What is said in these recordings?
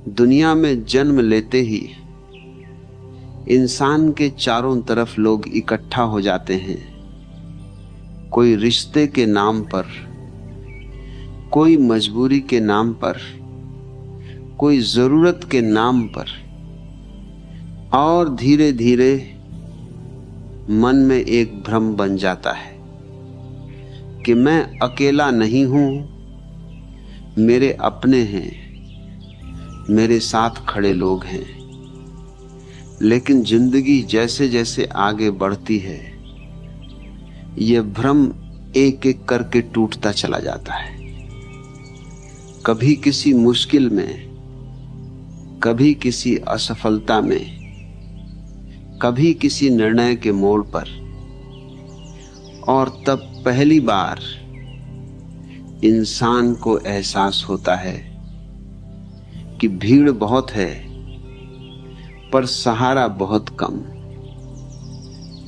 दुनिया में जन्म लेते ही इंसान के चारों तरफ लोग इकट्ठा हो जाते हैं। कोई रिश्ते के नाम पर, कोई मजबूरी के नाम पर, कोई जरूरत के नाम पर, और धीरे धीरे मन में एक भ्रम बन जाता है कि मैं अकेला नहीं हूं, मेरे अपने हैं, मेरे साथ खड़े लोग हैं। लेकिन जिंदगी जैसे जैसे आगे बढ़ती है, यह भ्रम एक एक करके टूटता चला जाता है। कभी किसी मुश्किल में, कभी किसी असफलता में, कभी किसी निर्णय के मोड़ पर, और तब पहली बार इंसान को एहसास होता है कि भीड़ बहुत है पर सहारा बहुत कम।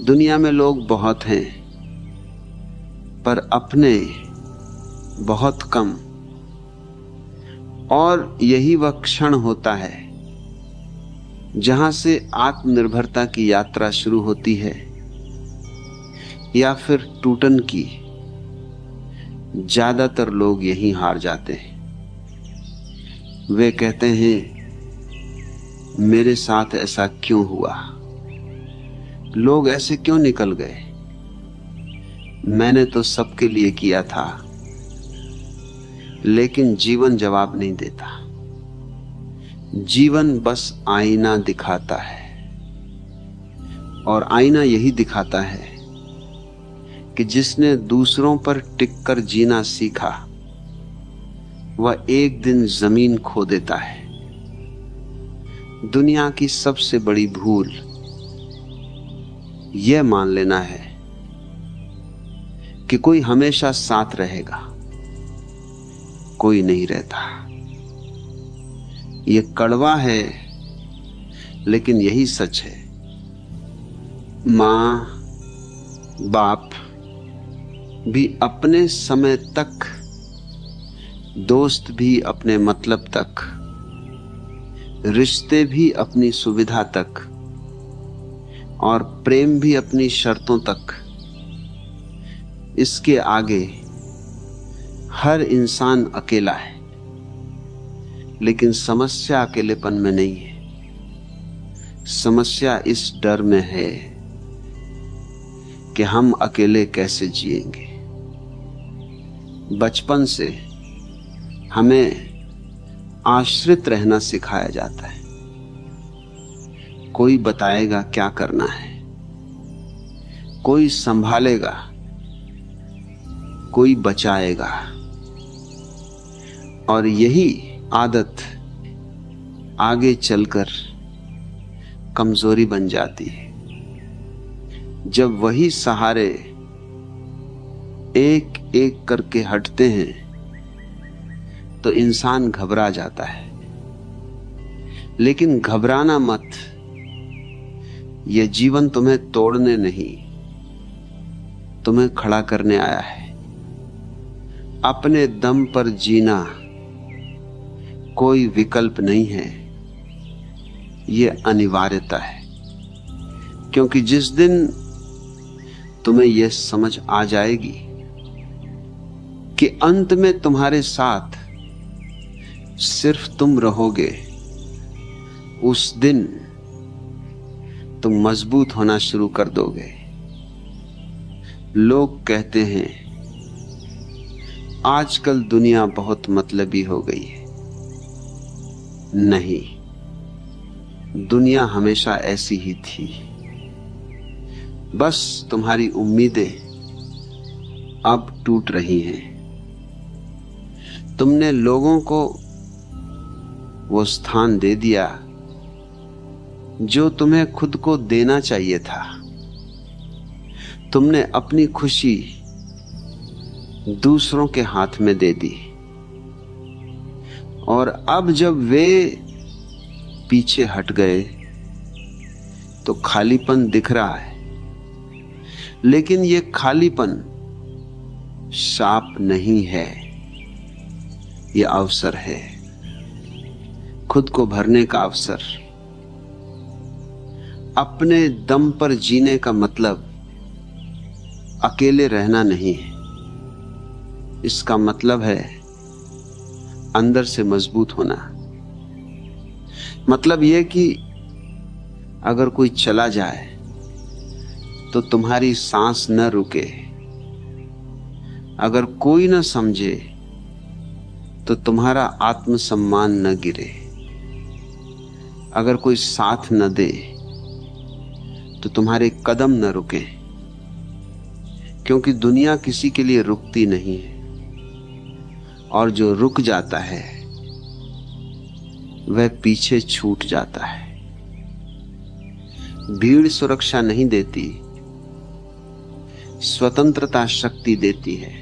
दुनिया में लोग बहुत हैं पर अपने बहुत कम। और यही वह क्षण होता है जहां से आत्मनिर्भरता की यात्रा शुरू होती है, या फिर टूटन की। ज्यादातर लोग यहीं हार जाते हैं। वे कहते हैं, मेरे साथ ऐसा क्यों हुआ? लोग ऐसे क्यों निकल गए? मैंने तो सबके लिए किया था। लेकिन जीवन जवाब नहीं देता। जीवन बस आईना दिखाता है, और आईना यही दिखाता है कि जिसने दूसरों पर टिककर जीना सीखा, वह एक दिन जमीन खो देता है। दुनिया की सबसे बड़ी भूल यह मान लेना है कि कोई हमेशा साथ रहेगा, कोई नहीं रहता। यह कड़वा है, लेकिन यही सच है। मां, बाप भी अपने समय तक, दोस्त भी अपने मतलब तक, रिश्ते भी अपनी सुविधा तक, और प्रेम भी अपनी शर्तों तक। इसके आगे हर इंसान अकेला है। लेकिन समस्या अकेलेपन में नहीं है। समस्या इस डर में है कि हम अकेले कैसे जिएंगे। बचपन से हमें आश्रित रहना सिखाया जाता है। कोई बताएगा क्या करना है, कोई संभालेगा, कोई बचाएगा। और यही आदत आगे चलकर कमजोरी बन जाती है। जब वही सहारे एक एक करके हटते हैं तो इंसान घबरा जाता है। लेकिन घबराना मत, यह जीवन तुम्हें तोड़ने नहीं, तुम्हें खड़ा करने आया है। अपने दम पर जीना कोई विकल्प नहीं है, यह अनिवार्यता है। क्योंकि जिस दिन तुम्हें यह समझ आ जाएगी कि अंत में तुम्हारे साथ सिर्फ तुम रहोगे, उस दिन तुम मजबूत होना शुरू कर दोगे। लोग कहते हैं आजकल दुनिया बहुत मतलबी हो गई है। नहीं, दुनिया हमेशा ऐसी ही थी। बस तुम्हारी उम्मीदें अब टूट रही हैं। तुमने लोगों को वो स्थान दे दिया जो तुम्हें खुद को देना चाहिए था। तुमने अपनी खुशी दूसरों के हाथ में दे दी, और अब जब वे पीछे हट गए तो खालीपन दिख रहा है। लेकिन ये खालीपन शाप नहीं है, ये अवसर है। खुद को भरने का अवसर। अपने दम पर जीने का मतलब अकेले रहना नहीं है। इसका मतलब है अंदर से मजबूत होना। मतलब यह कि अगर कोई चला जाए तो तुम्हारी सांस न रुके, अगर कोई न समझे तो तुम्हारा आत्मसम्मान न गिरे, अगर कोई साथ न दे तो तुम्हारे कदम न रुके, क्योंकि दुनिया किसी के लिए रुकती नहीं है, और जो रुक जाता है वह पीछे छूट जाता है। भीड़ सुरक्षा नहीं देती, स्वतंत्रता शक्ति देती है।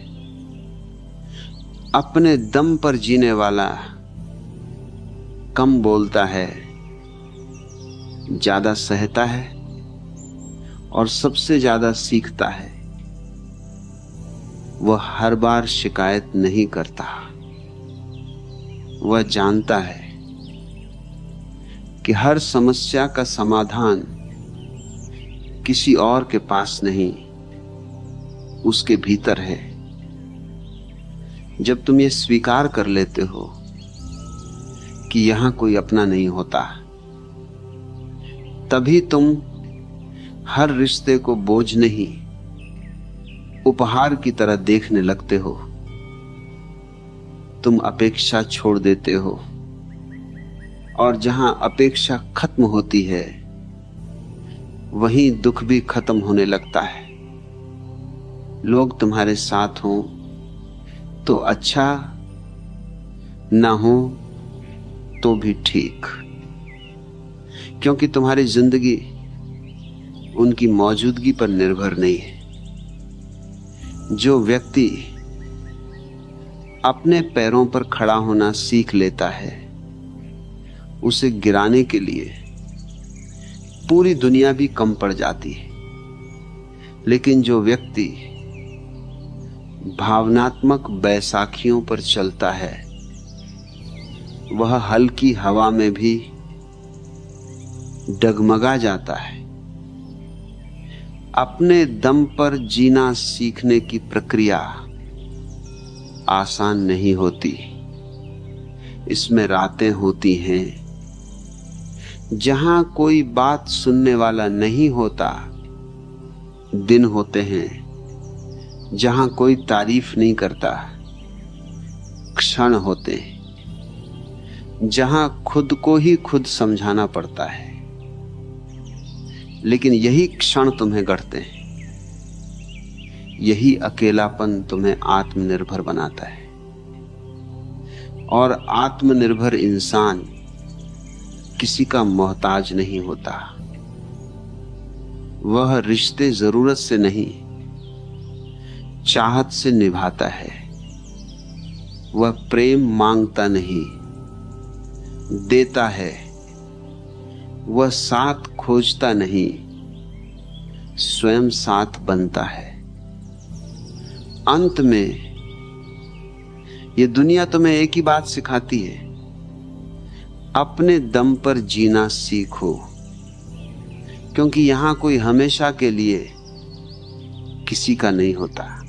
अपने दम पर जीने वाला कम बोलता है, ज्यादा सहता है और सबसे ज्यादा सीखता है। वह हर बार शिकायत नहीं करता। वह जानता है कि हर समस्या का समाधान किसी और के पास नहीं, उसके भीतर है। जब तुम ये स्वीकार कर लेते हो कि यहां कोई अपना नहीं होता, तभी तुम हर रिश्ते को बोझ नहीं, उपहार की तरह देखने लगते हो। तुम अपेक्षा छोड़ देते हो, और जहां अपेक्षा खत्म होती है वहीं दुख भी खत्म होने लगता है। लोग तुम्हारे साथ हों तो अच्छा, ना हो तो भी ठीक, क्योंकि तुम्हारी जिंदगी उनकी मौजूदगी पर निर्भर नहीं है। जो व्यक्ति अपने पैरों पर खड़ा होना सीख लेता है, उसे गिराने के लिए पूरी दुनिया भी कम पड़ जाती है। लेकिन जो व्यक्ति भावनात्मक बैसाखियों पर चलता है, वह हल्की हवा में भी डगमगा जाता है। अपने दम पर जीना सीखने की प्रक्रिया आसान नहीं होती। इसमें रातें होती हैं जहां कोई बात सुनने वाला नहीं होता, दिन होते हैं जहां कोई तारीफ नहीं करता, क्षण होते हैं जहां खुद को ही खुद समझाना पड़ता है। लेकिन यही क्षण तुम्हें गढ़ते हैं, यही अकेलापन तुम्हें आत्मनिर्भर बनाता है। और आत्मनिर्भर इंसान किसी का मोहताज नहीं होता। वह रिश्ते जरूरत से नहीं, चाहत से निभाता है। वह प्रेम मांगता नहीं, देता है। वह साथ खोजता नहीं, स्वयं साथ बनता है। अंत में ये दुनिया तुम्हें एक ही बात सिखाती है, अपने दम पर जीना सीखो, क्योंकि यहां कोई हमेशा के लिए किसी का नहीं होता।